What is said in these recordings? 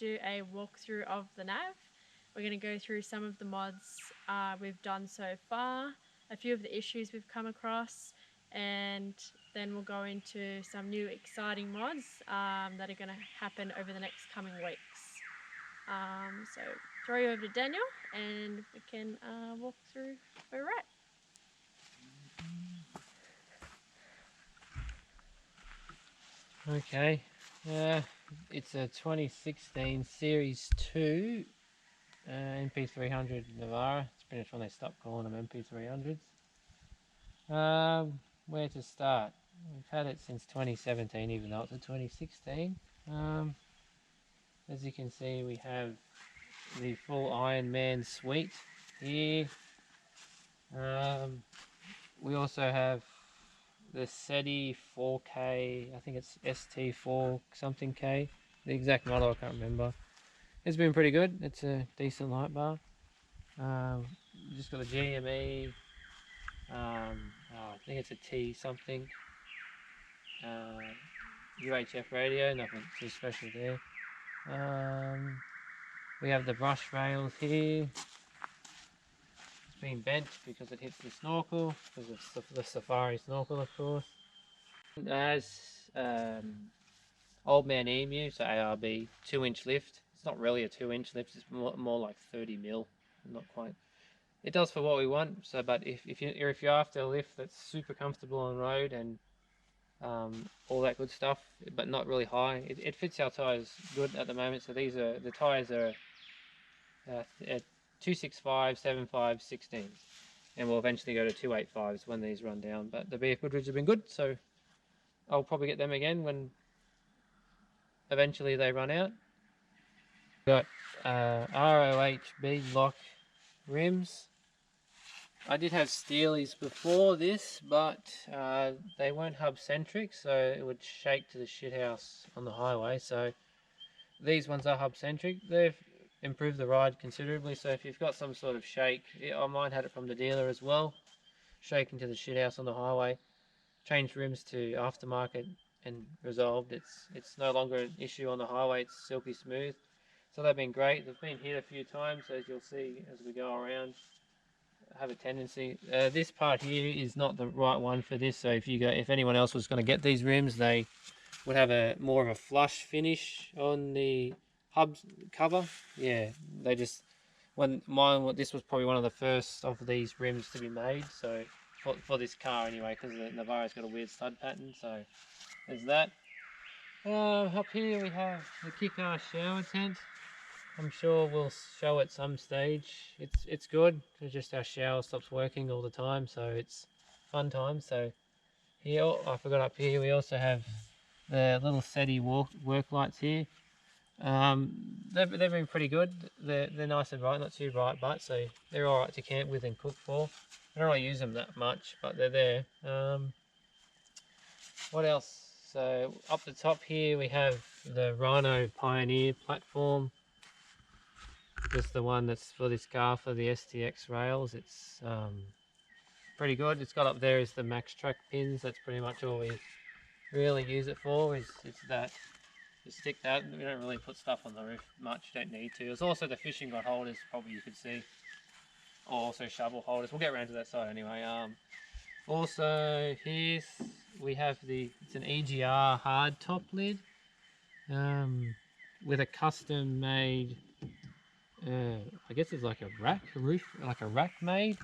do a walkthrough of the nav. We're going to go through some of the mods we've done so far, a few of the issues we've come across, and then we'll go into some new exciting mods that are going to happen over the next coming weeks. So throw you over to Daniel and we can walk through where we're at. Okay, it's a 2016 Series 2 NP300 Navara. It's pretty much when they stopped calling them MP300s. Where to start? We've had it since 2017, even though it's a 2016. As you can see, we have the full Iron Man suite here. We also have the SETI 4K, I think it's ST4 something K. The exact model I can't remember. It's been pretty good. It's a decent light bar. Just got a GME. I think it's a T something. UHF radio, nothing too special there. We have the brush rails here. It's been bent because it hits the snorkel, because of the Safari snorkel, of course. It has Old Man Emu, so ARB 2-inch lift. It's not really a 2-inch lift, it's more like 30 mil, not quite. It does for what we want. So, but if you're after a lift that's super comfortable on road and all that good stuff, but not really high, it fits our tires good at the moment. So the tires are 265, 75, 16s, and we'll eventually go to 285s when these run down. But the BF Goodrids have been good, so I'll probably get them again when eventually they run out. Got ROHB lock rims. I did have Steelies before this, but they weren't hub centric, so it would shake to the shithouse on the highway. So these ones are hub centric. They've improved the ride considerably. So if you've got some sort of shake, I might had it from the dealer as well, shaking to the shithouse on the highway. Changed rims to aftermarket and resolved. It's no longer an issue on the highway. It's silky smooth. So they've been great. They've been hit a few times, as you'll see as we go around. Have a tendency. This part here is not the right one for this. So if anyone else was going to get these rims, they would have a more of a flush finish on the hub cover. Yeah, they just this was probably one of the first of these rims to be made. So for this car anyway, because the Navara's got a weird stud pattern. So there's that. Up here we have the kick-ass shower tent. I'm sure we'll show at some stage. It's good. It's just our shower stops working all the time, so it's fun time. So here, I forgot up here, we also have the little SETI work lights here. They've been pretty good. They're nice and bright, not too bright, but so they're all right to camp with and cook for. I don't really use them that much, but they're there. What else? So up the top here we have the Rhino Pioneer platform. Just the one that's for this car, for the STX rails. It's pretty good. It's got up there is the Max Track pins. That's pretty much all we really use it for. It's that. You stick that. We don't really put stuff on the roof much. You don't need to. There's also the fishing rod holders, probably you could see. Also shovel holders. We'll get around to that side anyway. Also here we have it's an EGR hard top lid with a custom made. I guess it's like a rack made.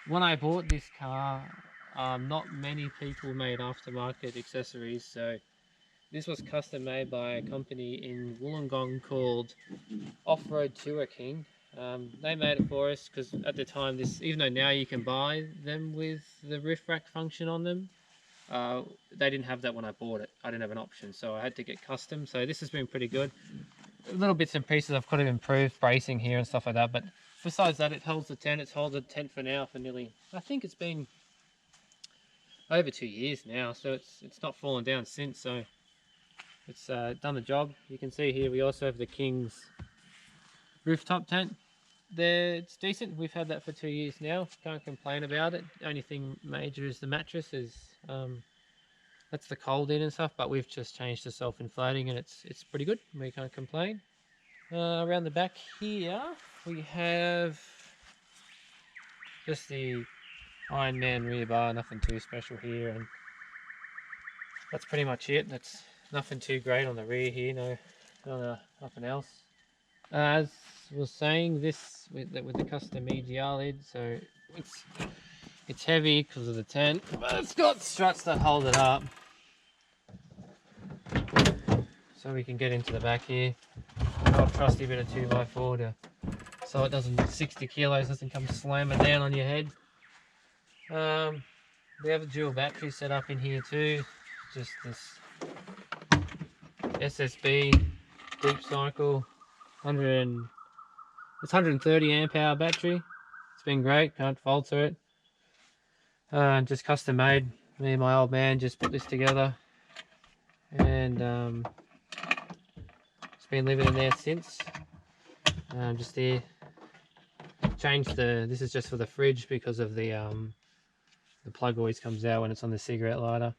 When I bought this car, not many people made aftermarket accessories, so this was custom made by a company in Wollongong called Off-Road Tour King. They made it for us because at the time, even though now you can buy them with the roof rack function on them, they didn't have that when I bought it. I didn't have an option, so I had to get custom. So this has been pretty good. Little bits and pieces I've could have improved, bracing here and stuff like that, but besides that, it holds the tent. It's held the tent for now for nearly, I think it's been over 2 years now, so it's not fallen down since, so it's done the job. You can see here we also have the King's rooftop tent. It's decent. We've had that for 2 years now. Can't complain about it. The only thing major is the mattress that's the cold in and stuff, but we've just changed to self-inflating and it's pretty good. We can't complain. Around the back here, we have just the Iron Man rear bar, nothing too special here, and that's pretty much it. That's nothing too great on the rear here, nothing else. As I was saying, this with the custom EGR lid, so it's heavy because of the tent, but it's got struts that hold it up, so we can get into the back here. Got a trusty bit of 2x4 so it doesn't, 60 kilos doesn't come slamming down on your head. We have a dual battery set up in here too, just this SSB deep cycle, it's 130 amp hour battery. It's been great, can't falter it. Just custom made. Me and my old man just put this together, and it's been living in there since. Just there, changed this is just for the fridge because of the plug always comes out when it's on the cigarette lighter.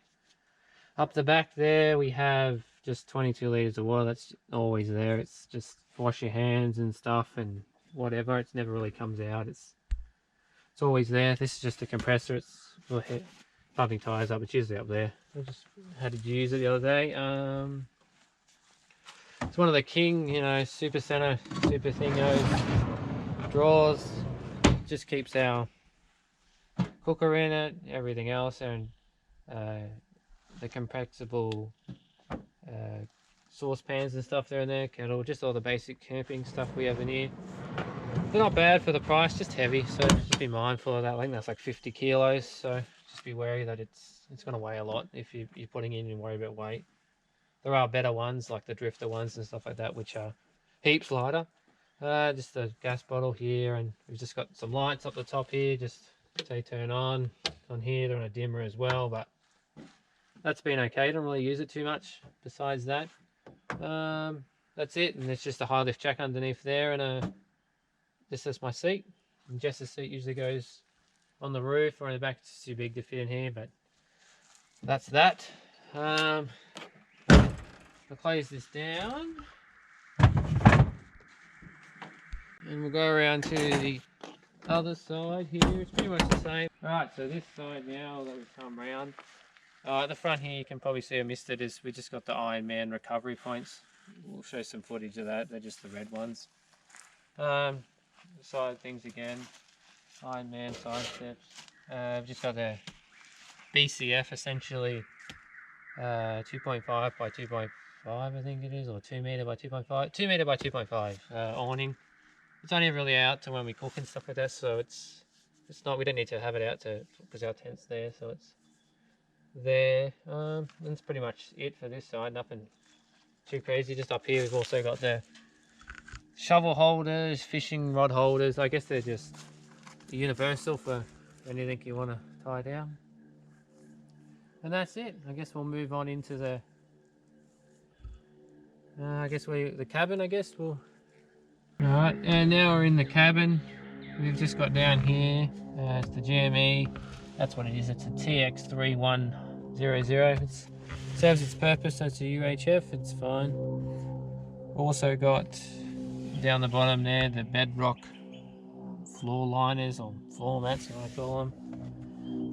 Up the back there we have just 22 litres of water. That's always there. It's just wash your hands and stuff and whatever. It never really comes out. It's always there. This is just a compressor. It's pumping tyres up. It's usually up there. I just had to use it the other day. It's one of the King, super center, super thingos drawers. Just keeps our cooker in it, everything else, and the compressible saucepans and stuff there in there, kettle, just all the basic camping stuff we have in here. They're not bad for the price, just heavy, so just be mindful of that. I think that's like 50 kilos, so just be wary that it's going to weigh a lot if you're putting in and worry about weight. There are better ones, like the drifter ones and stuff like that, which are heaps lighter. Just a gas bottle here, and we've just got some lights up the top here, just say turn on here. They're on a dimmer as well, but that's been okay. Don't really use it too much besides that. That's it, and there's just a high lift jack underneath there, and this is my seat. And Jess's seat usually goes on the roof or in the back. It's too big to fit in here, but that's that. I'll close this down, and we'll go around to the other side here. It's pretty much the same. Alright, so this side now that we've come around, at the front here you can probably see I missed it, is we just got the Iron Man recovery points. We'll show some footage of that. They're just the red ones. Side things again, Iron Man side steps. We've just got the BCF, essentially 2.5 by 2.5 I think it is, or 2 meter by 2.5, 2 meter by 2.5 awning. It's only really out to when we cook and stuff like that, so it's not, we don't need to have it out to, because our tent's there, so it's there. That's pretty much it for this side. Nothing too crazy. Just up here we've also got the shovel holders, fishing rod holders. I guess they're just universal for anything you want to tie down. And that's it. I guess we'll move on into the the cabin. Alright, and now we're in the cabin. We've just got down here, it's the GME, that's what it is, it's a TX3100. It serves its purpose, that's a UHF, it's fine. Also got down the bottom there the bedrock floor liners, or floor mats, I call them,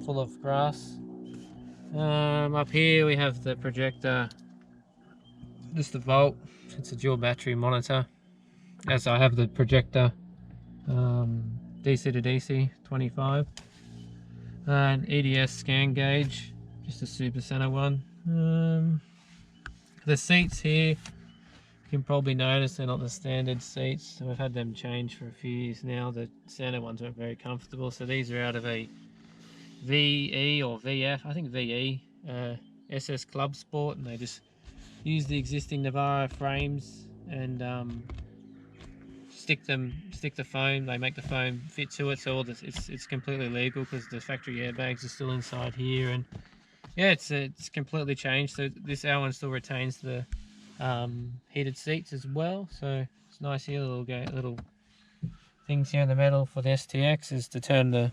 full of grass. Up here we have the projector, just the volt, it's a dual battery monitor. As I have the projector, DC to DC 25, an EDS scan gauge, just a super center one. The seats here, you can probably notice they're not the standard seats, so we've had them changed for a few years now. The standard ones weren't very comfortable, so these are out of a VE or VF, I think VE, SS Club Sport, and they just use the existing Navara frames and stick the foam. They make the foam fit to it, so it's completely legal because the factory airbags are still inside here, and yeah, it's completely changed. So this our one still retains the heated seats as well, so it's nice here. Little things here in the metal for the STX is to turn the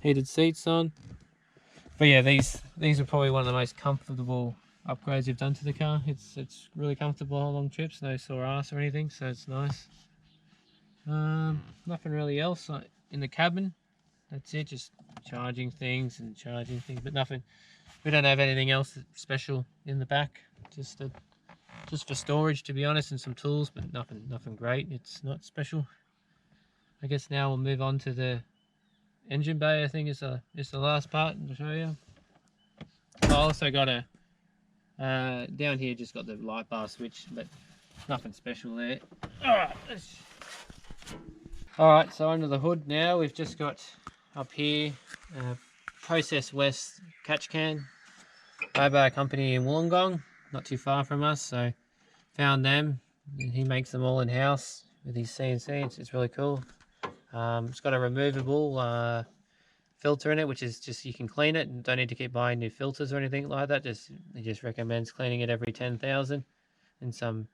heated seats on. But yeah, these are probably one of the most comfortable upgrades we've done to the car. It's really comfortable on long trips, no sore ass or anything, so it's nice. Nothing really else in the cabin. That's it, just charging things, but nothing. We don't have anything else special in the back. Just for storage, to be honest, and some tools, but nothing great. It's not special. I guess now we'll move on to the engine bay. I think is the last part to show you. I also got a down here, just got the light bar switch, but nothing special there. Alright, so under the hood now, we've just got up here Process West catch can, made by a company in Wollongong, not too far from us, so found them. He makes them all in house with his CNC. It's really cool. It's got a removable filter in it, which is just, you can clean it and don't need to keep buying new filters or anything like that. He just recommends cleaning it every 10,000 and some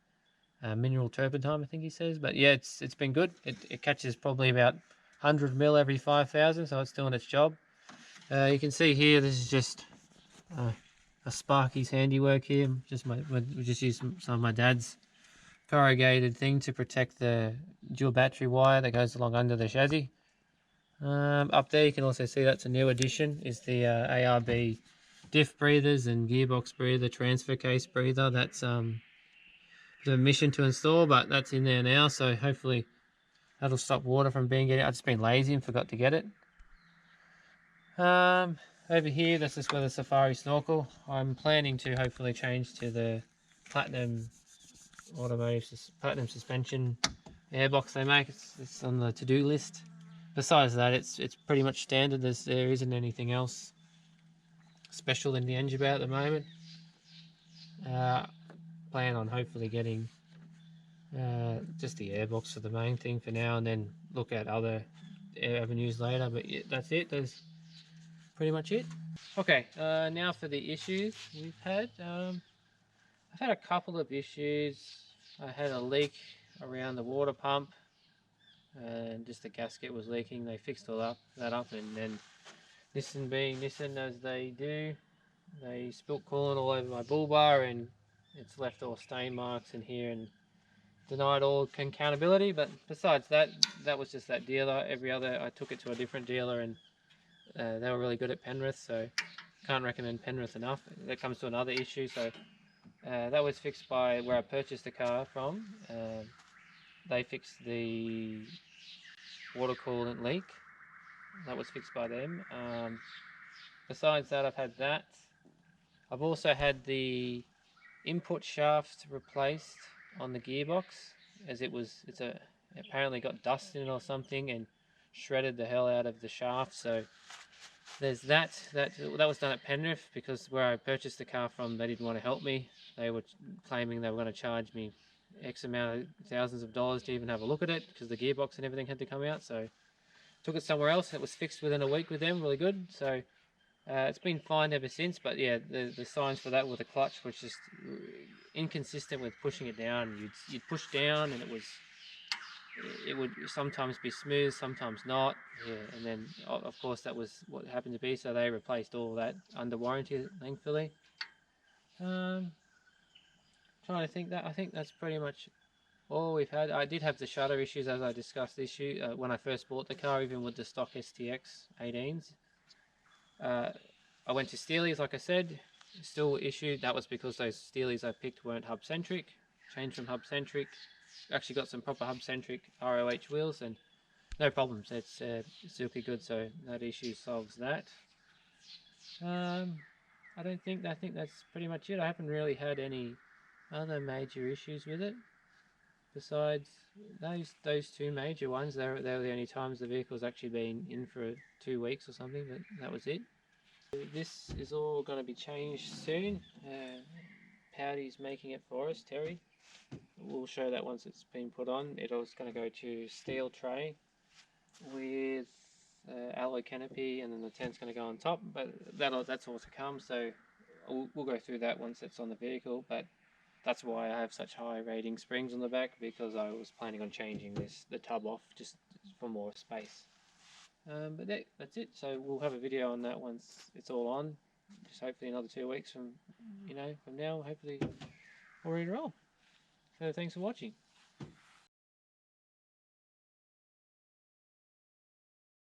mineral turpentine, I think he says. But yeah, it's been good. It catches probably about 100 mil every 5,000, so it's doing its job. You can see here, this is just a Sparky's handiwork here. We just used some of my dad's corrugated thing to protect the dual battery wire that goes along under the chassis. Up there you can also see that's a new addition, is the ARB diff breathers and gearbox breather, transfer case breather. That's the mission to install, but that's in there now, so hopefully that'll stop water from being getting. I've just been lazy and forgot to get it. Over here, this is where the Safari snorkel. I'm planning to hopefully change to the platinum platinum suspension airbox they make. It's on the to-do list. Besides that, it's pretty much standard. There isn't anything else special in the engine bay at the moment. Plan on hopefully getting just the airbox for the main thing for now, and then look at other avenues later. But yeah, that's it. That's pretty much it. Okay, now for the issues we've had. I've had a couple of issues. I had a leak around the water pump, and just the gasket was leaking. They fixed that up, and then Nissan, being Nissan as they do, they spilt coolant all over my bull bar, and it's left all stain marks in here and denied all accountability. But besides that, that was just that dealer. I took it to a different dealer, and they were really good at Penrith, so can't recommend Penrith enough. That comes to another issue. So that was fixed by where I purchased the car from. They fixed the water coolant leak. That was fixed by them. Besides that, I've had that. I've also had the input shaft replaced on the gearbox, as it's apparently got dust in it or something and shredded the hell out of the shaft. So there's that was done at Penrith, because where I purchased the car from, they didn't want to help me. They were claiming they were going to charge me X amount of thousands of dollars to even have a look at it, because the gearbox and everything had to come out. So took it somewhere else. It was fixed within a week with them, really good. So it's been fine ever since. But yeah, the signs for that were the clutch was just inconsistent with pushing it down. You'd push down and it would sometimes be smooth, sometimes not. Yeah, and then of course that was what happened to be. So they replaced all that under warranty, thankfully. Trying to think I think that's pretty much all we've had. I did have the shutter issues, as I discussed when I first bought the car, even with the stock STX 18s. I went to Steely's, like I said, still issued. That was because those Steely's I picked weren't hub-centric. Changed from hub-centric. Actually got some proper hub-centric ROH wheels, and no problems. It's silky good, so that issue solves that. I think that's pretty much it. I haven't really had any other major issues with it, besides those two major ones. They were the only times the vehicle's actually been in for 2 weeks or something, but that was it. This is all going to be changed soon. Powdy's making it for us, Terry. We'll show that once it's been put on. It's going to go to steel tray with alloy canopy, and then the tent's going to go on top, but that's all to come. So we'll go through that once it's on the vehicle. But that's why I have such high rating springs on the back, because I was planning on changing the tub off just for more space. But that's it. So we'll have a video on that once it's all on. just hopefully another 2 weeks from now, hopefully we're ready to roll. So thanks for watching.